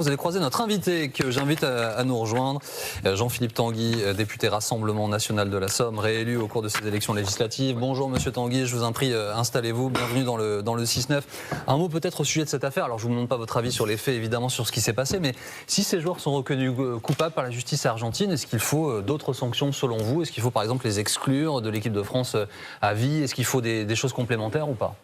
Vous allez croiser notre invité que j'invite à nous rejoindre, Jean-Philippe Tanguy, député Rassemblement National de la Somme, réélu au cours de ces élections législatives. Bonjour Monsieur Tanguy, je vous en prie, installez-vous, bienvenue dans le 6-9. Un mot peut-être au sujet de cette affaire, alors je ne vous demande pas votre avis sur les faits, évidemment sur ce qui s'est passé, mais si ces joueurs sont reconnus coupables par la justice argentine, est-ce qu'il faut d'autres sanctions selon vous? Est-ce qu'il faut par exemple les exclure de l'équipe de France à vie? Est-ce qu'il faut des choses complémentaires ou pas?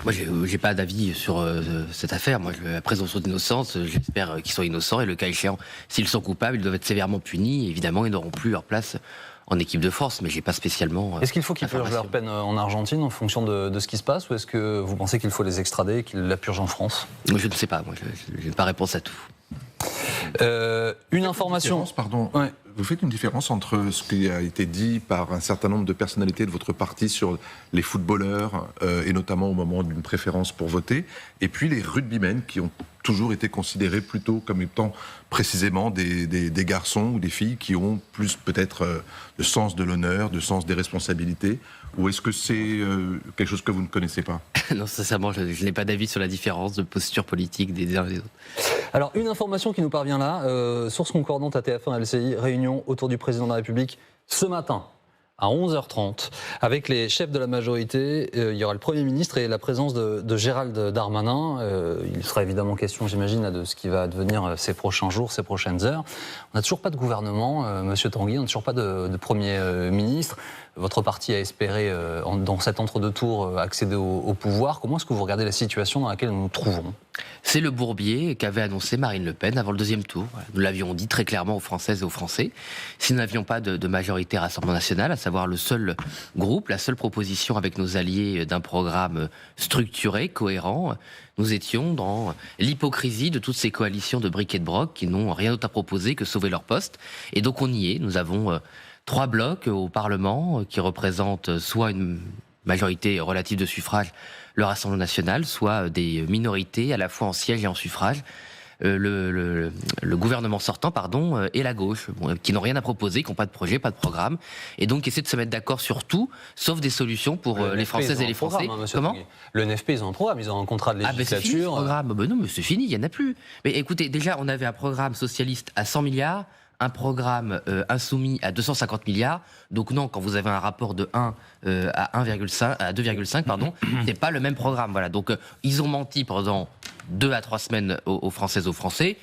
Moi, j'ai pas d'avis sur cette affaire. Moi, la présomption d'innocence, j'espère qu'ils soient innocents et le cas échéant, s'ils sont coupables, ils doivent être sévèrement punis. Évidemment, ils n'auront plus leur place en équipe de force, mais j'ai pas spécialement. Est-ce qu'il faut qu'ils purgent leur peine en Argentine en fonction de ce qui se passe, ou est-ce que vous pensez qu'il faut les extrader et qu'ils la purgent en France? Moi, je ne sais pas. Moi, je n'ai pas réponse à tout. Une information. Pardon. Ouais. Vous faites une différence entre ce qui a été dit par un certain nombre de personnalités de votre parti sur les footballeurs, et notamment au moment d'une préférence pour voter, et puis les rugbymen qui ont toujours été considérés plutôt comme étant précisément des garçons ou des filles qui ont plus peut-être de sens de l'honneur, de sens des responsabilités, ou est-ce que c'est quelque chose que vous ne connaissez pas? Non, sincèrement, je n'ai pas d'avis sur la différence de posture politique des uns et des autres. Alors, une information qui nous parvient là, source concordante à TF1 LCI, réunion autour du président de la République ce matin à 11h30 avec les chefs de la majorité. Il y aura le Premier ministre et la présence de Gérald Darmanin. Il sera évidemment question, j'imagine, de ce qui va advenir ces prochains jours, ces prochaines heures. On n'a toujours pas de gouvernement, Monsieur Tanguy, on n'a toujours pas de Premier ministre. Votre parti a espéré, dans cet entre-deux-tours, accéder au pouvoir. Comment est-ce que vous regardez la situation dans laquelle nous nous trouvons? C'est le bourbier qu'avait annoncé Marine Le Pen avant le deuxième tour. Nous l'avions dit très clairement aux Françaises et aux Français. Si nous n'avions pas de majorité Rassemblement National, à savoir le seul groupe, la seule proposition avec nos alliés d'un programme structuré, cohérent, nous étions dans l'hypocrisie de toutes ces coalitions de bric et de broc qui n'ont rien d'autre à proposer que sauver leur poste. Et donc on y est. Nous avons 3 blocs au Parlement qui représentent soit une majorité relative de suffrage, le Rassemblement National, soit des minorités à la fois en siège et en suffrage, le gouvernement sortant, pardon, et la gauche, qui n'ont rien à proposer, qui n'ont pas de projet, pas de programme, et donc essaient de se mettre d'accord sur tout, sauf des solutions pour les Françaises et les Français. Comment ? Le NFP, ils ont un programme, ils ont un contrat de législature. C'est fini, ce programme. Non, mais c'est fini, il n'y en a plus. Mais écoutez, déjà, on avait un programme socialiste à 100 milliards, un programme insoumis à 250 milliards. Donc non, quand vous avez un rapport de 1 à 2,5, pardon, c'est pas le même programme. Voilà. Donc ils ont menti pendant 2 à 3 semaines aux Françaises, aux Français,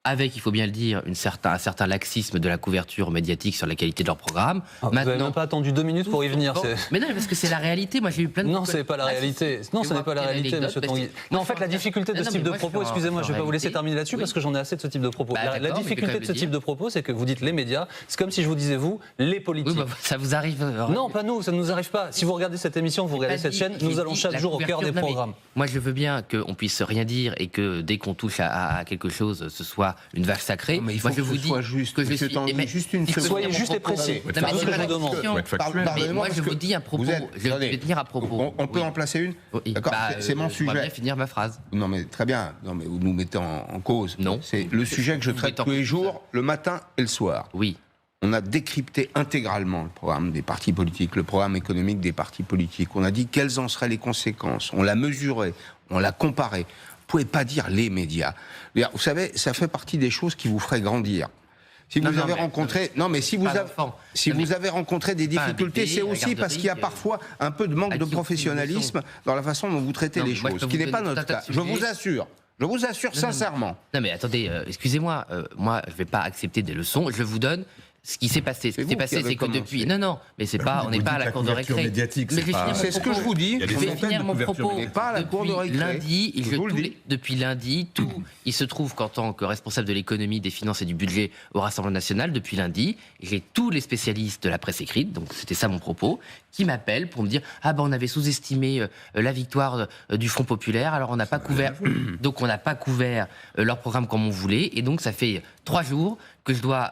avec, il faut bien le dire, un certain laxisme de la couverture médiatique sur la qualité de leur programme. Vous n'avez même pas attendu 2 minutes pour y venir. Bon, mais non, parce que c'est la réalité. Moi, j'ai eu plein de... Non, ce n'est pas la réalité. Non, ce n'est pas la réalité, Monsieur Tanguy. Non, en fait, la difficulté de ce type de propos, excusez-moi, je ne vais pas vous laisser terminer là-dessus parce que j'en ai assez de ce type de propos. La difficulté de ce type de propos, c'est que vous dites les médias, c'est comme si je vous disais vous, les politiques. Oui, ça vous arrive. Non, pas nous, ça ne nous arrive pas. Si vous regardez cette émission, vous regardez cette chaîne, nous allons chaque jour au cœur des programmes. Moi, je veux bien qu'on puisse rien dire et que dès qu'on touche à quelque chose, ce soit une vache sacrée. Mais il faut moi, je vous dis juste, que je suis. Juste une seconde. Soyez juste et précis. C'est ce que je demande. Mais moi, je vous dis un propos. Je vais tenir à propos. On peut en placer une. D'accord. C'est mon sujet. Je vais bien finir ma phrase. Non, mais très bien. Non, mais vous nous mettez en cause. Non. C'est le sujet que je traite tous les jours, le matin et le soir. Oui. On a décrypté intégralement le programme des partis politiques, le programme économique des partis politiques. On a dit quelles en seraient les conséquences. On l'a mesuré, on l'a comparé. Vous ne pouvez pas dire les médias. Vous savez, ça fait partie des choses qui vous feraient grandir. Si vous avez rencontré, si vous avez rencontré des difficultés, c'est aussi parce qu'il y a parfois un peu de manque de professionnalisme dans la façon dont vous traitez les choses, ce qui n'est pas notre cas. Je vous assure sincèrement. Non mais attendez, excusez-moi, moi je ne vais pas accepter des leçons, je vous donne ce qui s'est passé. Ce qui s'est passé, c'est que depuis... Non, mais c'est pas, on n'est pas à la cour de récré. C'est ce que je vous dis. Je vais finir mon propos. Pas à la cour de récré. Depuis lundi, il se trouve qu'en tant que responsable de l'économie, des finances et du budget au Rassemblement National, depuis lundi, j'ai tous les spécialistes de la presse écrite, donc c'était ça mon propos, qui m'appellent pour me dire « Ah ben on avait sous-estimé la victoire du Front Populaire, alors on n'a pas couvert... » Donc on n'a pas couvert leur programme comme on voulait, et donc ça fait 3 jours que je dois,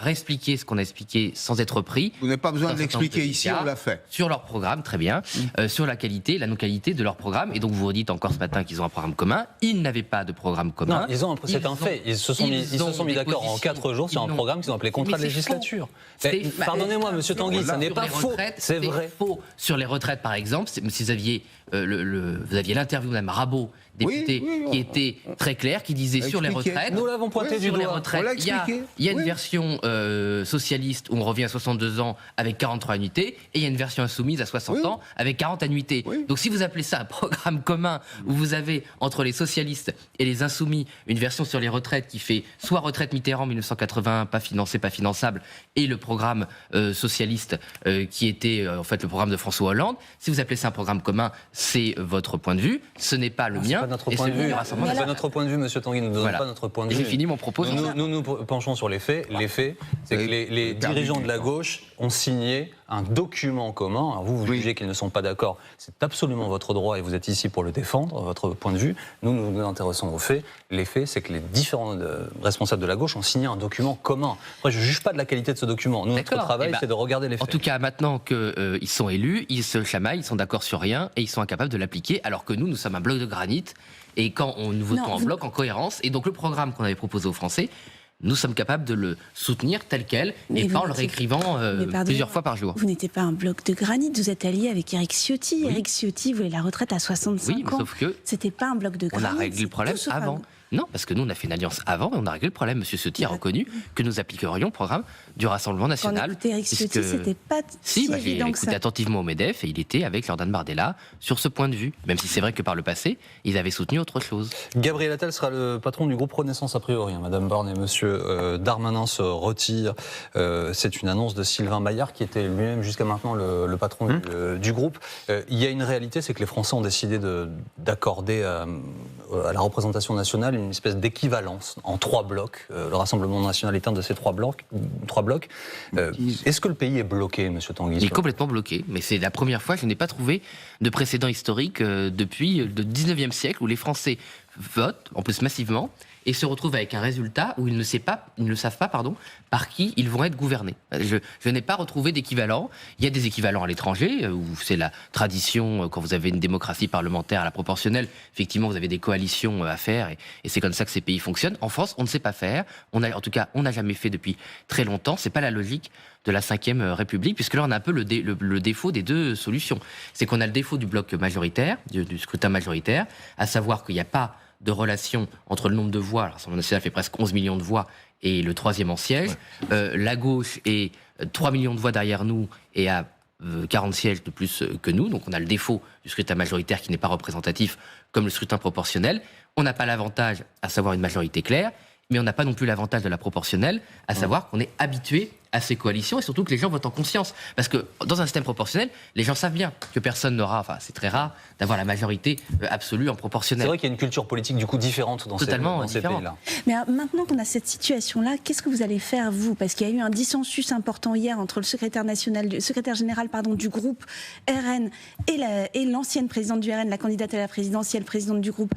réexpliquer ce qu'on a expliqué sans être pris. Vous n'avez pas besoin de l'expliquer ici, on l'a fait. Sur leur programme, très bien, sur la qualité, la non-qualité de leur programme, et donc vous redites encore ce matin qu'ils ont un programme commun. Ils n'avaient pas de programme commun. Non, c'est un fait. Ils se sont mis d'accord en 4 jours sur un programme qu'ils ont appelé contrat de législature. Pardonnez-moi, Monsieur Tanguy, ça n'est pas faux. C'est vrai. Faux. Sur les retraites, par exemple, si vous aviez vous aviez l'interview de Mme Rabault, députée, qui était très claire, qui disait sur les retraites. Nous l'avons pointé du sur les doigt. retraites, On l'a il y a expliqué. une version socialiste où on revient à 62 ans avec 43 annuités, et il y a une version insoumise à 60 ans avec 40 annuités. Donc si vous appelez ça un programme commun où vous avez entre les socialistes et les insoumis une version sur les retraites qui fait soit retraite Mitterrand 1981, pas financé, pas finançable, et le programme socialiste qui était en fait le programme de François Hollande, si vous appelez ça un programme commun, c'est votre point de vue, ce n'est pas le mien. C'est pas notre et point de celui vue. du Rassemblement C'est pas notre point de vue, Monsieur Tanguy. Nous ne donnons Voilà. pas notre point de Et vue. j'ai fini mon propos. Nous penchons sur les faits. Les faits, c'est que les dirigeants de la gauche ont signé un document commun. Alors vous jugez qu'ils ne sont pas d'accord. C'est absolument votre droit et vous êtes ici pour le défendre, votre point de vue. Nous nous intéressons aux faits. Les faits, c'est que les différents responsables de la gauche ont signé un document commun. Après, je ne juge pas de la qualité de ce document. Nous, notre travail, c'est de regarder les faits. En tout cas, maintenant qu'ils sont élus, ils se chamaillent, ils sont d'accord sur rien et ils sont incapables de l'appliquer, alors que nous sommes un bloc de granit. Et quand nous votons en bloc, en cohérence, et donc le programme qu'on avait proposé aux Français, nous sommes capables de le soutenir tel quel, et pas en le réécrivant plusieurs fois par jour. Vous n'étiez pas un bloc de granit, vous êtes allié avec Éric Ciotti. Oui. Éric Ciotti voulait la retraite à 65 Oui, mais ans. sauf que c'était pas un bloc de on granit. a réglé le problème avant. Non, parce que nous, on a fait une alliance avant et on a réglé le problème. Monsieur Ciotti a reconnu que nous appliquerions le programme du Rassemblement National. Quand on écoutait Éric Ciotti, c'était pas si j'ai évident que écouté ça. attentivement au MEDEF et il était avec Jordan Bardella sur ce point de vue. Même si c'est vrai que par le passé, ils avaient soutenu autre chose. Gabriel Attal sera le patron du groupe Renaissance a priori. Madame Borne et Monsieur Darmanin se retirent. C'est une annonce de Sylvain Maillard qui était lui-même jusqu'à maintenant le patron du groupe. Il y a une réalité, c'est que les Français ont décidé d'accorder à la représentation nationale une espèce d'équivalence en 3 blocs. Le Rassemblement national est un de ces 3 blocs. Est-ce que le pays est bloqué, Monsieur Tanguy? Il est complètement bloqué, mais c'est la première fois que je n'ai pas trouvé de précédent historique depuis le 19e siècle où les Français votent, en plus massivement, et se retrouvent avec un résultat où ils ne savent pas par qui ils vont être gouvernés. Je n'ai pas retrouvé d'équivalent. Il y a des équivalents à l'étranger, où c'est la tradition, quand vous avez une démocratie parlementaire à la proportionnelle, effectivement, vous avez des coalitions à faire, et c'est comme ça que ces pays fonctionnent. En France, on ne sait pas faire. On n'a jamais fait depuis très longtemps. C'est pas la logique de la Ve République, puisque là, on a un peu le défaut des deux solutions. C'est qu'on a le défaut du bloc majoritaire, du scrutin majoritaire, à savoir qu'il n'y a pas de relation entre le nombre de voix, l'Assemblée nationale fait presque 11 millions de voix, et le 3e en siège. La gauche est 3 millions de voix derrière nous et a 40 sièges de plus que nous, donc on a le défaut du scrutin majoritaire qui n'est pas représentatif comme le scrutin proportionnel. On n'a pas l'avantage à savoir une majorité claire, mais on n'a pas non plus l'avantage de la proportionnelle, à savoir qu'on est habitué à ces coalitions et surtout que les gens votent en conscience. Parce que dans un système proportionnel, les gens savent bien que personne n'aura, enfin c'est très rare d'avoir la majorité absolue en proportionnel. C'est vrai qu'il y a une culture politique du coup différente dans ces pays-là. Mais maintenant qu'on a cette situation-là, qu'est-ce que vous allez faire, vous? Parce qu'il y a eu un dissensus important hier entre le secrétaire général du groupe RN et l'ancienne présidente du RN, la candidate à la présidentielle, présidente du groupe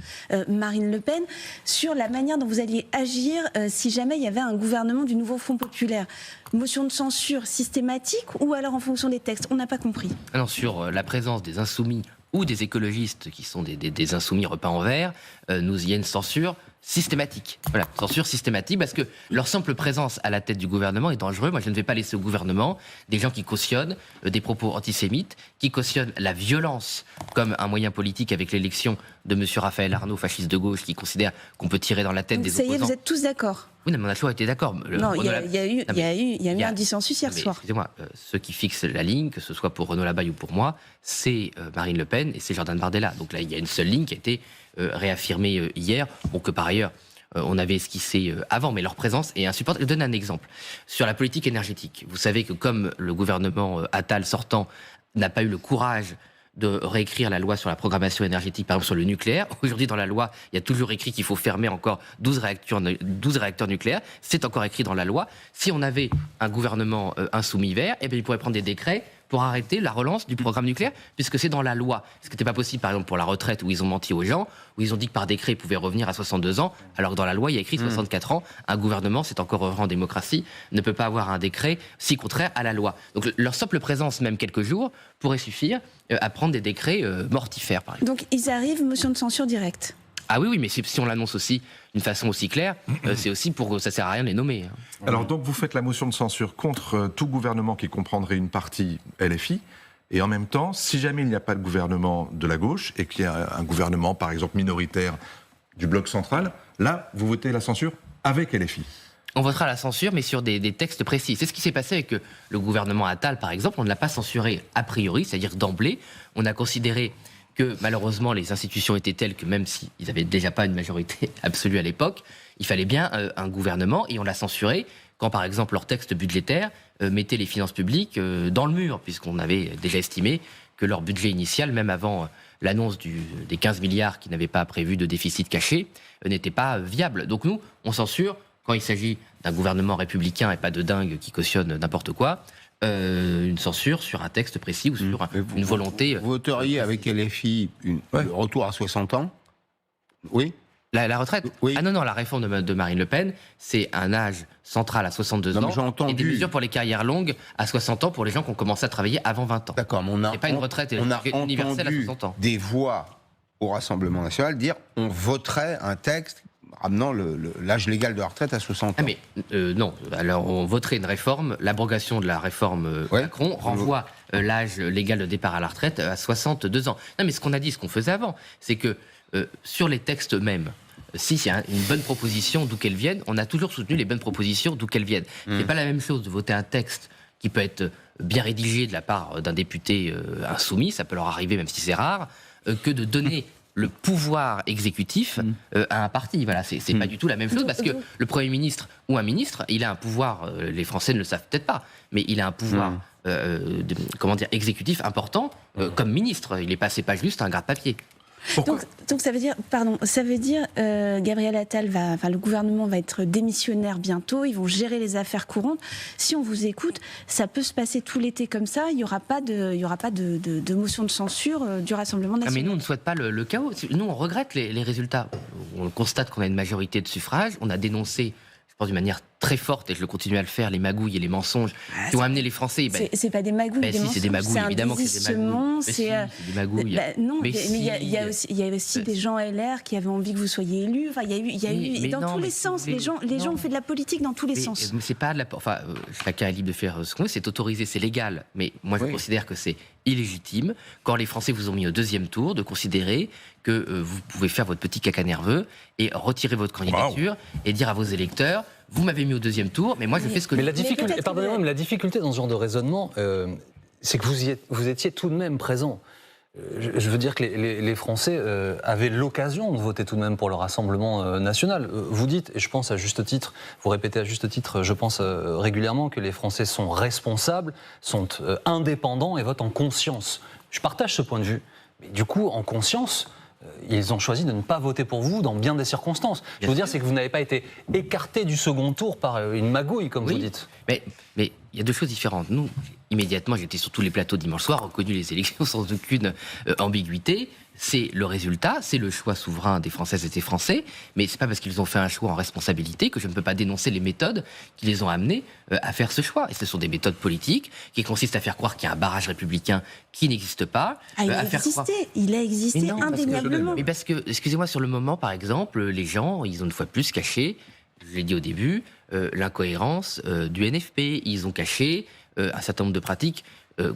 Marine Le Pen, sur la manière dont vous alliez agir si jamais il y avait un gouvernement du nouveau Front populaire. Motion de censure systématique ou alors en fonction des textes? On n'a pas compris. Alors sur la présence des insoumis ou des écologistes qui sont des insoumis repeints en vert, il y a une censure systématique. Voilà, censure systématique parce que leur simple présence à la tête du gouvernement est dangereux. Moi, je ne vais pas laisser au gouvernement des gens qui cautionnent des propos antisémites, qui cautionnent la violence comme un moyen politique avec l'élection de M. Raphaël Arnaud, fasciste de gauche, qui considère qu'on peut tirer dans la tête des opposants. Ça y est, vous êtes tous d'accord? Oui, mais on a toujours été d'accord. Non, il y a eu un dissensus hier soir. Excusez-moi, ceux qui fixent la ligne, que ce soit pour Renaud Labaille ou pour moi, c'est Marine Le Pen et c'est Jordan Bardella. Donc là, il y a une seule ligne qui a été réaffirmée hier, que par ailleurs, on avait esquissé avant, mais leur présence est insupportable. Je donne un exemple. Sur la politique énergétique, vous savez que comme le gouvernement Attal sortant n'a pas eu le courage de réécrire la loi sur la programmation énergétique, par exemple sur le nucléaire. Aujourd'hui, dans la loi, il y a toujours écrit qu'il faut fermer encore 12 réacteurs nucléaires. C'est encore écrit dans la loi. Si on avait un gouvernement insoumis vert, eh bien, il pourrait prendre des décrets pour arrêter la relance du programme nucléaire, puisque c'est dans la loi. Ce qui n'était pas possible, par exemple, pour la retraite, où ils ont menti aux gens, où ils ont dit que par décret, ils pouvaient revenir à 62 ans, alors que dans la loi, il y a écrit 64 ans. Un gouvernement, c'est encore heureux en démocratie, ne peut pas avoir un décret si contraire à la loi. Donc leur simple présence, même quelques jours, pourrait suffire à prendre des décrets mortifères, par exemple. Donc ils arrivent, motion de censure directe. Ah oui, mais si on l'annonce aussi d'une façon aussi claire, c'est aussi pour ça sert à rien de les nommer. Alors donc vous faites la motion de censure contre tout gouvernement qui comprendrait une partie LFI. Et en même temps, si jamais il n'y a pas de gouvernement de la gauche, et qu'il y a un gouvernement, par exemple, minoritaire du bloc central, là, vous votez la censure avec LFI. On votera la censure, mais sur des textes précis. C'est ce qui s'est passé avec le gouvernement Attal, par exemple. On ne l'a pas censuré a priori, c'est-à-dire d'emblée. On a considéré que, malheureusement, les institutions étaient telles que, même s'ils n'avaient déjà pas une majorité absolue à l'époque, il fallait bien un gouvernement, et on l'a censuré quand, par exemple, leur texte budgétaire mettait les finances publiques dans le mur, puisqu'on avait déjà estimé que leur budget initial, même avant l'annonce des 15 milliards qui n'avaient pas prévu de déficit caché, n'était pas viable. Donc nous, on censure quand il s'agit d'un gouvernement républicain et pas de dingue qui cautionne n'importe quoi, une censure sur un texte précis ou sur une volonté... Vous voteriez avec LFI le retour à 60 ans? Oui. La retraite? Oui. Ah non, la réforme de Marine Le Pen, c'est un âge central à 62 ans et des mesures pour les carrières longues à 60 ans pour les gens qui ont commencé à travailler avant 20 ans. D'accord, mais c'est pas une retraite universelle à 60 ans. Des voix au Rassemblement national dire on voterait un texte ramenant l'âge légal de la retraite à 60 ans. Ah mais non, alors on voterait une réforme, l'abrogation de la réforme Macron renvoie l'âge légal de départ à la retraite à 62 ans. Non mais ce qu'on a dit, ce qu'on faisait avant, c'est que sur les textes eux-mêmes, si c'est une bonne proposition d'où qu'elle vienne, on a toujours soutenu les bonnes propositions d'où qu'elles viennent. C'est pas la même chose de voter un texte qui peut être bien rédigé de la part d'un député insoumis, ça peut leur arriver même si c'est rare, que de donner le pouvoir exécutif à un parti. Voilà, c'est pas du tout la même chose parce que le Premier ministre ou un ministre, il a un pouvoir, les Français ne le savent peut-être pas, mais il a un pouvoir exécutif important comme ministre. C'est pas juste un gras de papier. Donc ça veut dire, Gabriel Attal le gouvernement va être démissionnaire bientôt, ils vont gérer les affaires courantes. Si on vous écoute, ça peut se passer tout l'été comme ça, il n'y aura pas de motion de censure du Rassemblement national. Mais nous, on ne souhaite pas le chaos. Nous, on regrette les résultats. On constate qu'on a une majorité de suffrages, on a dénoncé, je pense d'une manière très forte, et je le continue à le faire, les magouilles et les mensonges qui ont amené les Français. C'est pas des magouilles, des mensonges. C'est des magouilles, évidemment que c'est des magouilles. C'est des magouilles. Non, mais il y a aussi des gens LR qui avaient envie que vous soyez élus. Enfin, il y a eu dans tous les sens. Les gens ont fait de la politique dans tous les sens. C'est pas de la. Enfin, chacun est libre de faire ce qu'on veut. C'est autorisé, c'est légal. Mais moi, je considère que c'est illégitime quand les Français vous ont mis au deuxième tour de considérer que vous pouvez faire votre petit caca nerveux et retirer votre candidature et dire à vos électeurs. Vous m'avez mis au deuxième tour, mais moi je fais ce que je veux. Mais la difficulté, pardonnez-moi, mais la difficulté dans ce genre de raisonnement, c'est que vous étiez tout de même présent. Je veux dire que les Français avaient l'occasion de voter tout de même pour le Rassemblement national. Vous dites, et je pense à juste titre, vous répétez à juste titre, je pense régulièrement que les Français sont responsables, sont indépendants et votent en conscience. Je partage ce point de vue. Mais du coup, en conscience, ils ont choisi de ne pas voter pour vous dans bien des circonstances. Je veux dire, c'est que vous n'avez pas été écarté du second tour par une magouille, comme vous dites. Mais il y a deux choses différentes. Nous, immédiatement, j'étais sur tous les plateaux dimanche soir, reconnu les élections sans aucune ambiguïté. C'est le résultat, c'est le choix souverain des Françaises et des Français, mais c'est pas parce qu'ils ont fait un choix en responsabilité que je ne peux pas dénoncer les méthodes qui les ont amenés à faire ce choix. Et ce sont des méthodes politiques qui consistent à faire croire qu'il y a un barrage républicain qui n'existe pas. Il a existé indéniablement. Mais parce que, excusez-moi, sur le moment, par exemple, les gens, ils ont une fois de plus caché, je l'ai dit au début, l'incohérence du NFP. Ils ont caché un certain nombre de pratiques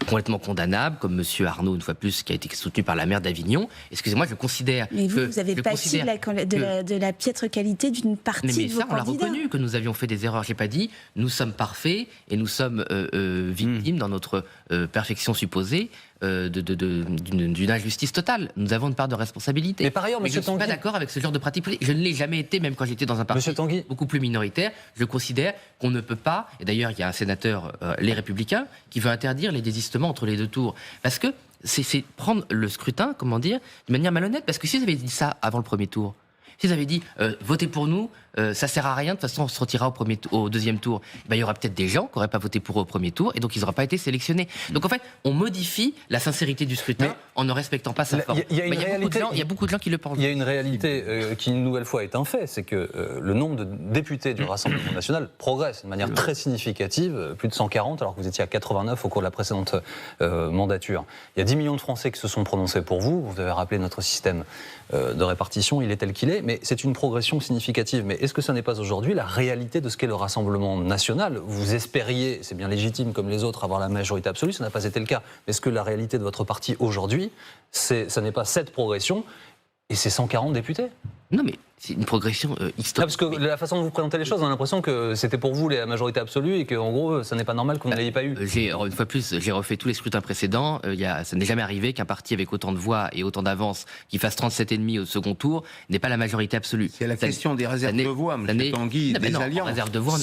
complètement condamnable, comme M. Arnaud, une fois plus, qui a été soutenu par la maire d'Avignon. Excusez-moi, je considère mais vous avez pâti de la piètre qualité d'une partie de vos candidats. Mais ça, on l'a reconnu, que nous avions fait des erreurs. Je n'ai pas dit, nous sommes parfaits et nous sommes victimes, dans notre perfection supposée, d'une injustice totale. Nous avons une part de responsabilité. Mais par ailleurs, je ne suis pas d'accord avec ce genre de pratique politique. Je ne l'ai jamais été, même quand j'étais dans un parti beaucoup plus minoritaire. Je considère qu'on ne peut pas, et d'ailleurs il y a un sénateur, Les Républicains, qui veut interdire les désistements entre les deux tours. Parce que c'est prendre le scrutin, comment dire, de manière malhonnête. Parce que s'ils avaient dit ça avant le premier tour, s'ils avaient dit votez pour nous, ça sert à rien, de toute façon on se retirera au deuxième tour, il y aura peut-être des gens qui n'auraient pas voté pour eux au premier tour et donc ils n'auraient pas été sélectionnés. Donc en fait, on modifie la sincérité du scrutin en ne respectant pas sa forme. Il y a beaucoup de gens qui le pensent. Il y a une réalité qui, une nouvelle fois, est un fait, c'est que le nombre de députés du Rassemblement national progresse de manière très significative, plus de 140, alors que vous étiez à 89 au cours de la précédente mandature. Il y a 10 millions de Français qui se sont prononcés pour vous, vous avez rappelé notre système de répartition, il est tel qu'il est, mais c'est une progression significative. Mais est-ce que ça n'est pas aujourd'hui la réalité de ce qu'est le Rassemblement national? Vous espériez, c'est bien légitime comme les autres, avoir la majorité absolue, ça n'a pas été le cas. Est-ce que la réalité de votre parti aujourd'hui, ça n'est pas cette progression et c'est 140 députés? Non, mais c'est une progression historique. Parce que la façon dont vous présentez les choses, on a l'impression que c'était pour vous la majorité absolue et qu'en gros, ça n'est pas normal que vous ne l'ayez pas eu. Une fois plus, j'ai refait tous les scrutins précédents. Ça n'est jamais arrivé qu'un parti avec autant de voix et autant d'avance qui fasse 37,5 au second tour n'ait pas la majorité absolue. C'est la question des réserves de voix, M. Tanguy, des alliances. Réserve de voix,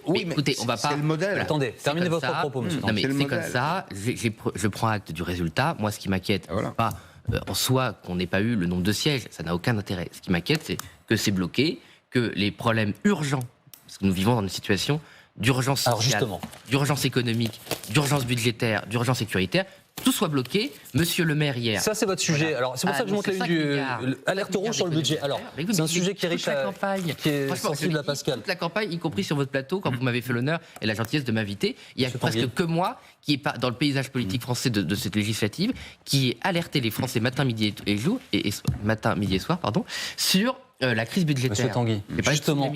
oui, mais écoutez, on va pas. C'est le modèle. Attendez, terminez votre propos, M. Non, mais C'est le c'est comme modèle. ça. Je prends acte du résultat. Moi, ce qui m'inquiète, Voilà. c'est pas en soi qu'on n'ait pas eu le nombre de sièges. Ça n'a aucun intérêt. Ce qui m'inquiète, c'est que c'est bloqué, que les problèmes urgents, parce que nous vivons dans une situation d'urgence sociale, d'urgence économique, d'urgence budgétaire, d'urgence sécuritaire, tout soit bloqué. Monsieur le maire hier. Ça, c'est votre sujet. Voilà. Alors, c'est pour ça que je monte la une du alerte rouge sur le budget. Alors, c'est un sujet qui est riche, qui est sensible à Pascal. Toute la campagne, y compris sur votre plateau, quand vous m'avez fait l'honneur et la gentillesse de m'inviter, il y a presque que moi qui est pas dans le paysage politique français de cette législative, qui ai alerté les Français matin, midi et jour, matin, midi et soir, pardon, sur la crise budgétaire. Monsieur Tanguy, justement.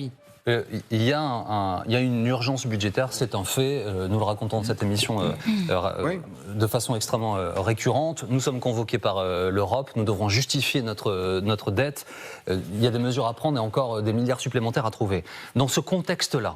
Il y a une urgence budgétaire, c'est un fait. Nous le racontons dans cette émission de façon extrêmement récurrente. Nous sommes convoqués par l'Europe, nous devrons justifier notre dette. Il y a des mesures à prendre et encore des milliards supplémentaires à trouver. Dans ce contexte-là,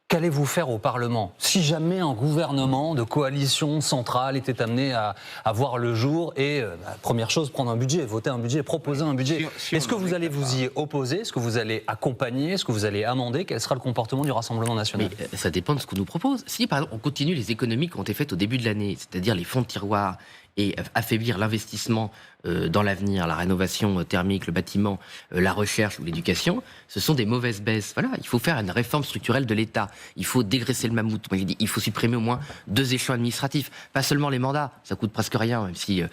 qu'allez-vous faire au Parlement si jamais un gouvernement de coalition centrale était amené à voir le jour et, première chose, prendre un budget, voter un budget, proposer un budget? Est-ce que vous allez vous y opposer? Est-ce que vous allez accompagner? Est-ce que vous allez amender? Quel sera le comportement du Rassemblement national? Mais ça dépend de ce qu'on nous propose. Si, par exemple, on continue les économies qui ont été faites au début de l'année, c'est-à-dire les fonds de tiroir et affaiblir l'investissement dans l'avenir, la rénovation thermique, le bâtiment, la recherche ou l'éducation, ce sont des mauvaises baisses. Voilà, il faut faire une réforme structurelle de l'État. Il faut dégraisser le mammouth. Moi, j'ai dit, il faut supprimer au moins 2 échelons administratifs. Pas seulement les mandats, ça coûte presque rien, même si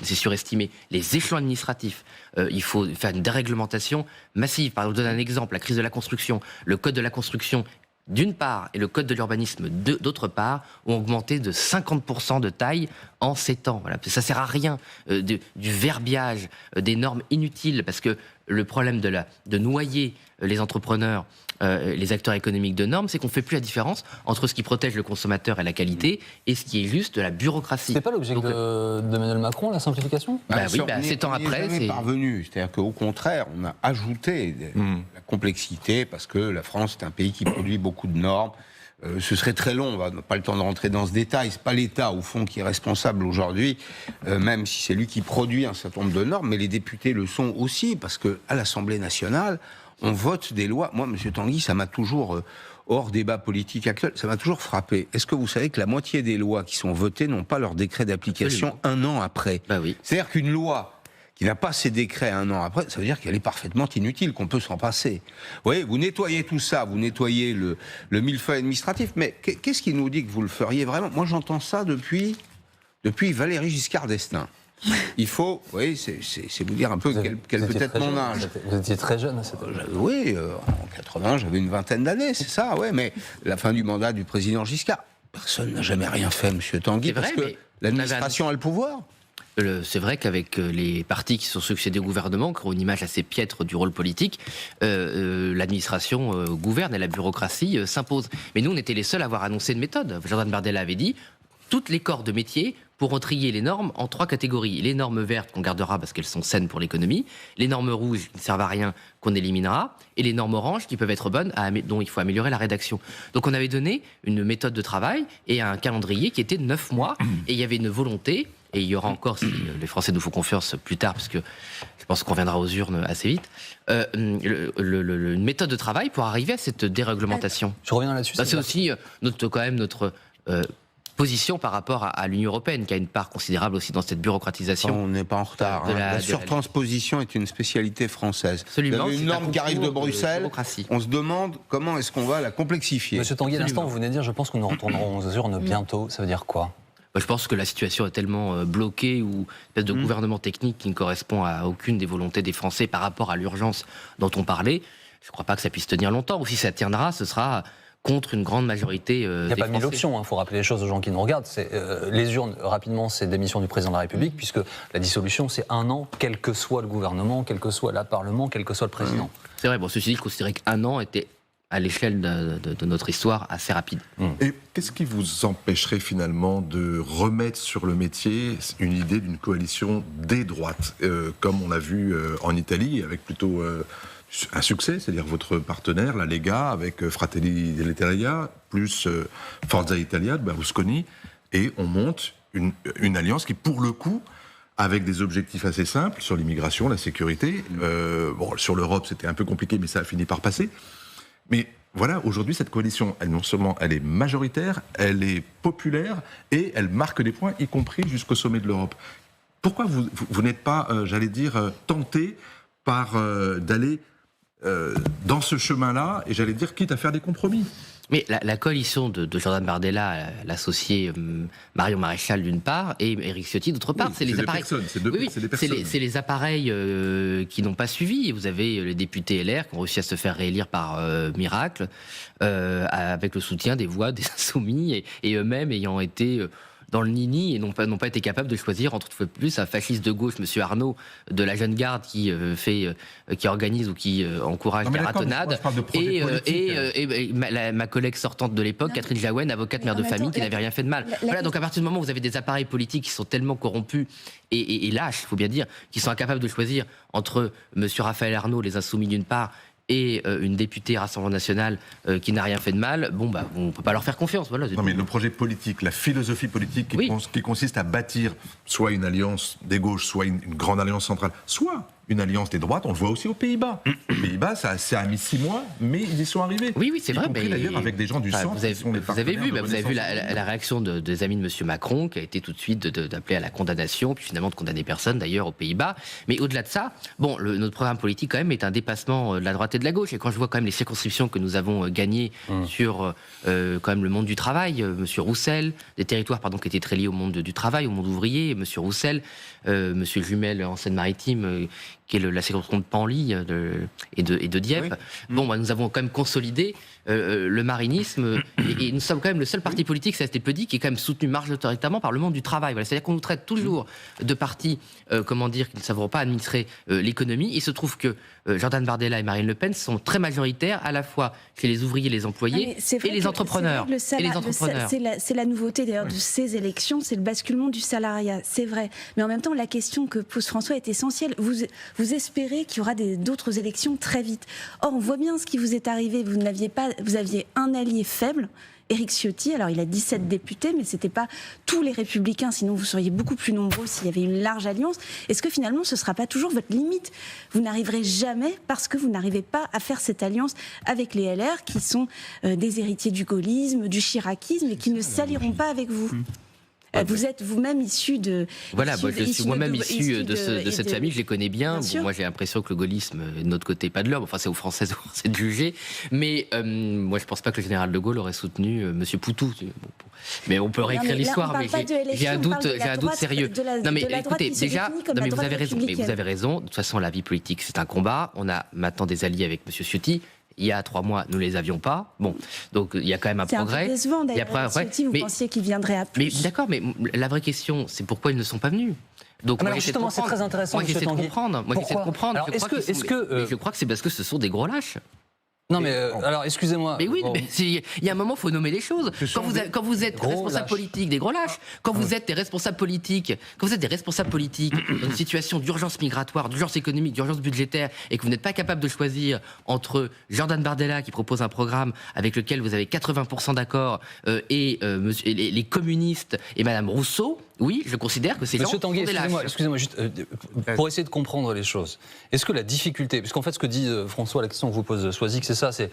c'est surestimé. Les échelons administratifs. Il faut faire une déréglementation massive. Par exemple, je donne un exemple, la crise de la construction. Le code de la construction, d'une part, et le code de l'urbanisme, d'autre part, ont augmenté de 50% de taille en 7 ans. Voilà. Ça ne sert à rien du verbiage, des normes inutiles, parce que le problème de noyer les entrepreneurs, les acteurs économiques de normes, c'est qu'on ne fait plus la différence entre ce qui protège le consommateur et la qualité et ce qui est juste de la bureaucratie. C'est pas l'objet d'Emmanuel Macron, la simplification? 7 ans après, c'est parvenu. C'est-à-dire qu'au contraire, on a ajouté la complexité parce que la France est un pays qui produit beaucoup de normes. Ce serait très long, on n'a pas le temps de rentrer dans ce détail. C'est pas l'État, au fond, qui est responsable aujourd'hui, même si c'est lui qui produit un certain nombre de normes, mais les députés le sont aussi, parce qu'à l'Assemblée nationale, on vote des lois. Moi, M. Tanguy, ça m'a toujours, hors débat politique actuel, ça m'a toujours frappé. Est-ce que vous savez que la moitié des lois qui sont votées n'ont pas leur décret d'application un an après? Oui. C'est-à-dire qu'une loi qui n'a pas ses décrets un an après, ça veut dire qu'elle est parfaitement inutile, qu'on peut s'en passer. Vous voyez, vous nettoyez tout ça, vous nettoyez le millefeuille administratif, mais qu'est-ce qui nous dit que vous le feriez vraiment? Moi, j'entends ça depuis Valéry Giscard d'Estaing. Il faut, vous voyez, c'est vous dire un peu quel peut être mon âge. Vous étiez très jeune à cette âge. Oui, en 80, j'avais une vingtaine d'années, c'est ça, ouais, mais la fin du mandat du président Giscard, personne n'a jamais rien fait, M. Tanguy, parce que l'administration a le pouvoir. C'est vrai qu'avec les partis qui sont succédés au gouvernement, qui ont une image assez piètre du rôle politique, l'administration gouverne et la bureaucratie s'impose. Mais nous, on était les seuls à avoir annoncé une méthode. Jordan Bardella avait dit, toutes les corps de métier pourront trier les normes en 3 catégories. Les normes vertes qu'on gardera parce qu'elles sont saines pour l'économie, les normes rouges qui ne servent à rien qu'on éliminera, et les normes oranges qui peuvent être bonnes, dont il faut améliorer la rédaction. Donc on avait donné une méthode de travail et un calendrier qui était de 9 mois, et il y avait une volonté, et il y aura encore, si les Français nous font confiance plus tard, parce que je pense qu'on reviendra aux urnes assez vite, une méthode de travail pour arriver à cette déréglementation. Je reviens là-dessus. C'est aussi notre position par rapport à l'Union européenne, qui a une part considérable aussi dans cette bureaucratisation. On n'est pas en retard. La surtransposition est une spécialité française. Absolument. Vous avez une norme qui arrive de Bruxelles, on se demande comment est-ce qu'on va la complexifier. Monsieur Tanguy, à l'instant, vous venez de dire, je pense que nous retournerons aux urnes bientôt. Ça veut dire quoi? Je pense que la situation est tellement bloquée, ou une espèce de gouvernement technique qui ne correspond à aucune des volontés des Français par rapport à l'urgence dont on parlait. Je ne crois pas que ça puisse tenir longtemps. Ou si ça tiendra, ce sera contre une grande majorité Il n'y a pas mille options, il faut rappeler les choses aux gens qui nous regardent. Les urnes, rapidement, c'est démission du président de la République, puisque la dissolution, c'est 1 an, quel que soit le gouvernement, quel que soit le Parlement, quel que soit le président. C'est vrai, bon, ceci dit, je considérais qu'1 an était, à l'échelle de notre histoire, assez rapide. Et qu'est-ce qui vous empêcherait finalement de remettre sur le métier une idée d'une coalition des droites, comme on l'a vu en Italie, avec plutôt un succès, c'est-à-dire votre partenaire, la Lega, avec Fratelli d'Italia, plus Forza Italia de Berlusconi, et on monte une alliance qui, pour le coup, avec des objectifs assez simples sur l'immigration, la sécurité. Bon, sur l'Europe, c'était un peu compliqué, mais ça a fini par passer. Mais voilà, aujourd'hui, cette coalition, non seulement elle est majoritaire, elle est populaire et elle marque des points, y compris jusqu'au sommet de l'Europe. Pourquoi vous n'êtes pas, j'allais dire, tenté par d'aller dans ce chemin-là, et j'allais dire, quitte à faire des compromis? Mais la coalition de Jordan Bardella, l'associé Marion Maréchal d'une part, et Éric Ciotti d'autre part, Oui, c'est les appareils. C'est les appareils qui n'ont pas suivi. Vous avez les députés LR qui ont réussi à se faire réélire par miracle, avec le soutien des voix des Insoumis, et eux-mêmes ayant été dans le nini et n'ont pas été capables de choisir entre plus un fasciste de gauche, Monsieur Arnaud, de la Jeune Garde qui organise ou qui encourage des ratonnades, et ma collègue sortante de l'époque, Catherine Jaouen, avocate mère de famille, qui n'avait rien fait de mal. Voilà, donc à partir du moment où vous avez des appareils politiques qui sont tellement corrompus et lâches, il faut bien dire, qui sont incapables de choisir entre Monsieur Raphaël Arnaud, les Insoumis d'une part, et une députée Rassemblement National qui n'a rien fait de mal, bon, bah, on ne peut pas leur faire confiance. Voilà, non, mais le projet politique, la philosophie politique qui consiste à bâtir soit une alliance des gauches, soit une grande alliance centrale, soit une alliance des droites, on le voit aussi aux Pays-Bas. Les Pays-Bas, ça a mis 6 mois, mais ils y sont arrivés. Oui, c'est vrai. Mais d'ailleurs, avec des gens du centre. Vous avez vu la réaction des amis de M. Macron, qui a été tout de suite d'appeler à la condamnation, puis finalement de condamner personne, d'ailleurs, aux Pays-Bas. Mais au-delà de ça, bon, notre programme politique, quand même, est un dépassement de la droite et de la gauche. Et quand je vois quand même les circonscriptions que nous avons gagnées sur quand même le monde du travail, M. Roussel, des territoires qui étaient très liés au monde du travail, au monde ouvrier, M. Roussel, M. Jumel en Seine-Maritime, qui est la circonscription de Panly et de Dieppe. Oui. Bon, bah, nous avons quand même consolidé le marinisme et nous sommes quand même le seul parti politique, ça a été peu dit, qui est quand même soutenu majoritairement par le monde du travail. Voilà, c'est-à-dire qu'on nous traite toujours de partis, qui ne sauront pas administrer l'économie. Il se trouve que Jordan Bardella et Marine Le Pen sont très majoritaires à la fois chez les ouvriers, les employés et les entrepreneurs. C'est la nouveauté d'ailleurs de ces élections, c'est le basculement du salariat, c'est vrai. Mais en même temps, la question que pose François est essentielle. Vous espérez qu'il y aura d'autres élections très vite. Or, on voit bien ce qui vous est arrivé. Vous aviez un allié faible, Éric Ciotti. Alors, il a 17 députés, mais ce n'était pas tous les Républicains. Sinon, vous seriez beaucoup plus nombreux s'il y avait une large alliance. Est-ce que finalement, ce ne sera pas toujours votre limite? Vous n'arriverez jamais parce que vous n'arrivez pas à faire cette alliance avec les LR, qui sont des héritiers du gaullisme, du chiracisme, et qui ne s'allieront pas avec vous. Vous êtes vous-même issu de... Voilà, je suis moi-même issu de cette famille, je les connais bien. Bon, moi, j'ai l'impression que le gaullisme est de notre côté, pas de leur. Enfin, c'est aux Français de juger. Mais moi, je ne pense pas que le général de Gaulle aurait soutenu M. Poutou. Mais on peut réécrire l'histoire, mais j'ai un doute sérieux. Non, mais écoutez, déjà, vous avez raison. Mais vous avez raison. De toute façon, la vie politique, c'est un combat. On a maintenant des alliés avec M. Ciotti. Il y a 3 mois, nous ne les avions pas. Bon, donc il y a quand même un progrès. C'est un peu décevant d'ailleurs. Ciotti, vous pensiez qu'il viendrait à plus. Mais d'accord, mais la vraie question, c'est pourquoi ils ne sont pas venus. Donc, alors justement, c'est très intéressant. Moi, j'essaie de comprendre. Alors, je crois que c'est parce que ce sont des gros lâches. Non, mais alors, excusez-moi. Mais oui, il y a un moment, il faut nommer les choses. Quand vous êtes responsable politique, des gros lâches, quand vous êtes des responsables politiques, dans une situation d'urgence migratoire, d'urgence économique, d'urgence budgétaire, et que vous n'êtes pas capable de choisir entre Jordan Bardella, qui propose un programme avec lequel vous avez 80% d'accord, et les communistes et Madame Rousseau, oui, je considère que c'est Monsieur Tanguy, excusez-moi, juste pour essayer de comprendre les choses. Est-ce que la difficulté, puisqu'en fait ce que dit François, la question que vous pose Soisy, c'est ça, c'est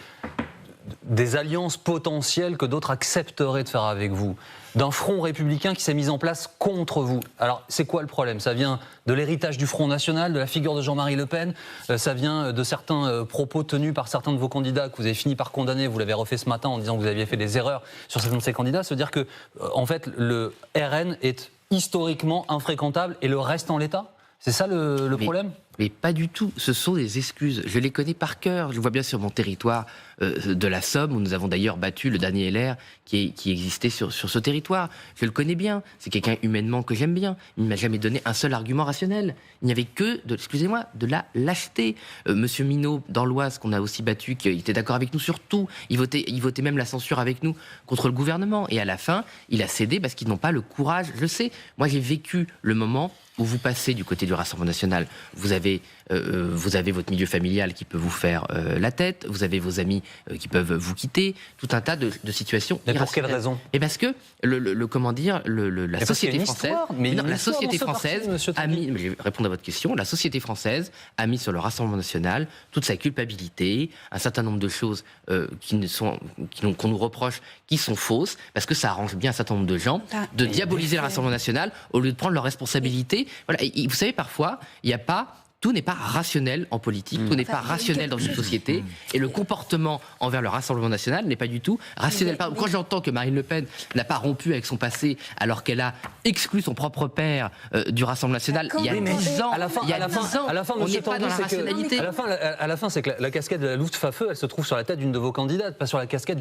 des alliances potentielles que d'autres accepteraient de faire avec vous, d'un front républicain qui s'est mis en place contre vous. Alors, c'est quoi le problème? Ça vient de l'héritage du Front National, de la figure de Jean-Marie Le Pen, ça vient de certains propos tenus par certains de vos candidats que vous avez fini par condamner, vous l'avez refait ce matin en disant que vous aviez fait des erreurs sur certains de ces candidats, se dire que, en fait, le RN est historiquement infréquentable et le reste en l'état? C'est ça le problème? Mais pas du tout, ce sont des excuses. Je les connais par cœur. Je le vois bien sur mon territoire de la Somme, où nous avons d'ailleurs battu le dernier LR qui existait sur ce territoire. Je le connais bien. C'est quelqu'un humainement que j'aime bien. Il ne m'a jamais donné un seul argument rationnel. Il n'y avait que, de la lâcheté. Monsieur Minot, dans l'Oise, qu'on a aussi battu, qui était d'accord avec nous sur tout. Il votait même la censure avec nous contre le gouvernement. Et à la fin, il a cédé parce qu'ils n'ont pas le courage. Je sais, moi j'ai vécu le moment où vous passez du côté du Rassemblement national, vous avez votre milieu familial qui peut vous faire la tête, vous avez vos amis qui peuvent vous quitter, tout un tas de situations mais pour irrationnelles. quelle raison? Et parce que la société française, la société française a mis, je vais répondre à votre question, la société française a mis sur le Rassemblement national toute sa culpabilité, un certain nombre de choses qu'on nous reproche qui sont fausses, parce que ça arrange bien un certain nombre de gens de diaboliser le Rassemblement national au lieu de prendre leurs responsabilités. Voilà. Et vous savez, parfois, tout n'est pas rationnel en politique, tout n'est pas rationnel dans une société, et le comportement envers le Rassemblement national n'est pas du tout rationnel. Quand j'entends que Marine Le Pen n'a pas rompu avec son passé alors qu'elle a exclu son propre père du Rassemblement national il y a 10 ans, on n'est pas dans la rationalité. À la fin, c'est que la casquette de la Luftwaffe, elle se trouve sur la tête d'une de vos candidates, pas sur la casquette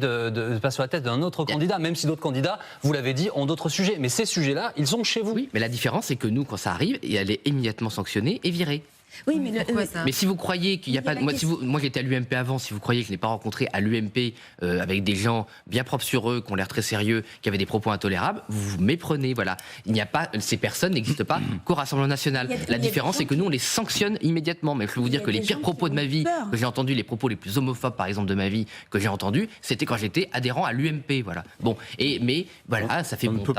pas sur la tête d'un autre candidat, même si d'autres candidats, vous l'avez dit, ont d'autres sujets. Mais ces sujets-là, ils sont chez vous. Oui, mais la différence, c'est que nous, quand ça arrive, elle est immédiatement sanctionnée et virée. Oui, mais mais si vous croyez qu'il n'y a pas... Moi, j'étais à l'UMP avant. Si vous croyez que je n'ai pas rencontré à l'UMP avec des gens bien propres sur eux, qui ont l'air très sérieux, qui avaient des propos intolérables, vous vous méprenez. Voilà. Ces personnes n'existent pas qu'au Rassemblement national. La différence, c'est que nous, on les sanctionne immédiatement. Mais je peux vous dire que les pires propos de ma vie que j'ai entendus, les propos les plus homophobes, par exemple, de ma vie, que j'ai entendus, c'était quand j'étais adhérent à l'UMP. Voilà. Bon. Mais voilà, ça fait bon temps.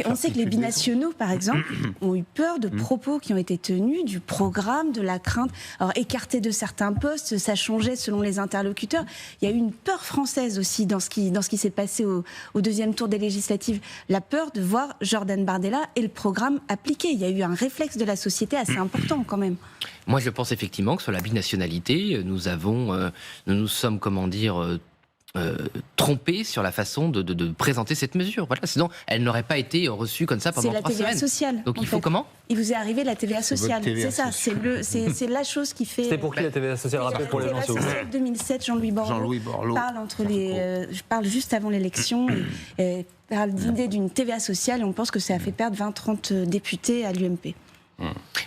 On sait que les binationaux, par exemple, ont eu peur de propos qui ont été tenus, du programme, de la crainte. Alors, écarté de certains postes, ça changeait selon les interlocuteurs. Il y a eu une peur française aussi dans ce qui s'est passé au deuxième tour des législatives. La peur de voir Jordan Bardella et le programme appliqué. Il y a eu un réflexe de la société assez important quand même. Moi, je pense effectivement que sur la binationalité, nous nous sommes, trompés sur la façon de présenter cette mesure. Voilà, sinon, elle n'aurait pas été reçue comme ça pendant 3 semaines. C'est la TVA sociale. Donc il faut comment ? Il vous est arrivé la TVA sociale. C'est ça, c'est la chose qui fait... C'était pour qui la TVA sociale? Rappelez pour les gens, s'il vous plaît. 2007, Jean-Louis Borloo parle juste avant l'élection, parle d'idée d'une TVA sociale, et on pense que ça a fait perdre 20-30 députés à l'UMP.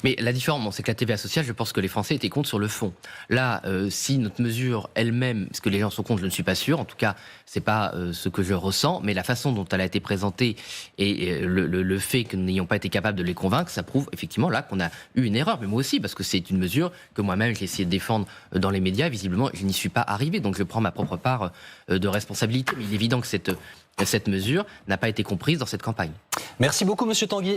Mais la différence, c'est que la TVA sociale, je pense que les Français étaient contre sur le fond. Là, si notre mesure elle-même, parce que les gens sont contre, je ne suis pas sûr, en tout cas, c'est pas ce que je ressens, mais la façon dont elle a été présentée et le fait que nous n'ayons pas été capables de les convaincre, ça prouve effectivement là qu'on a eu une erreur. Mais moi aussi, parce que c'est une mesure que moi-même j'ai essayé de défendre dans les médias, visiblement, je n'y suis pas arrivé, donc je prends ma propre part de responsabilité. Mais il est évident que cette mesure n'a pas été comprise dans cette campagne. Merci beaucoup, Monsieur Tanguy.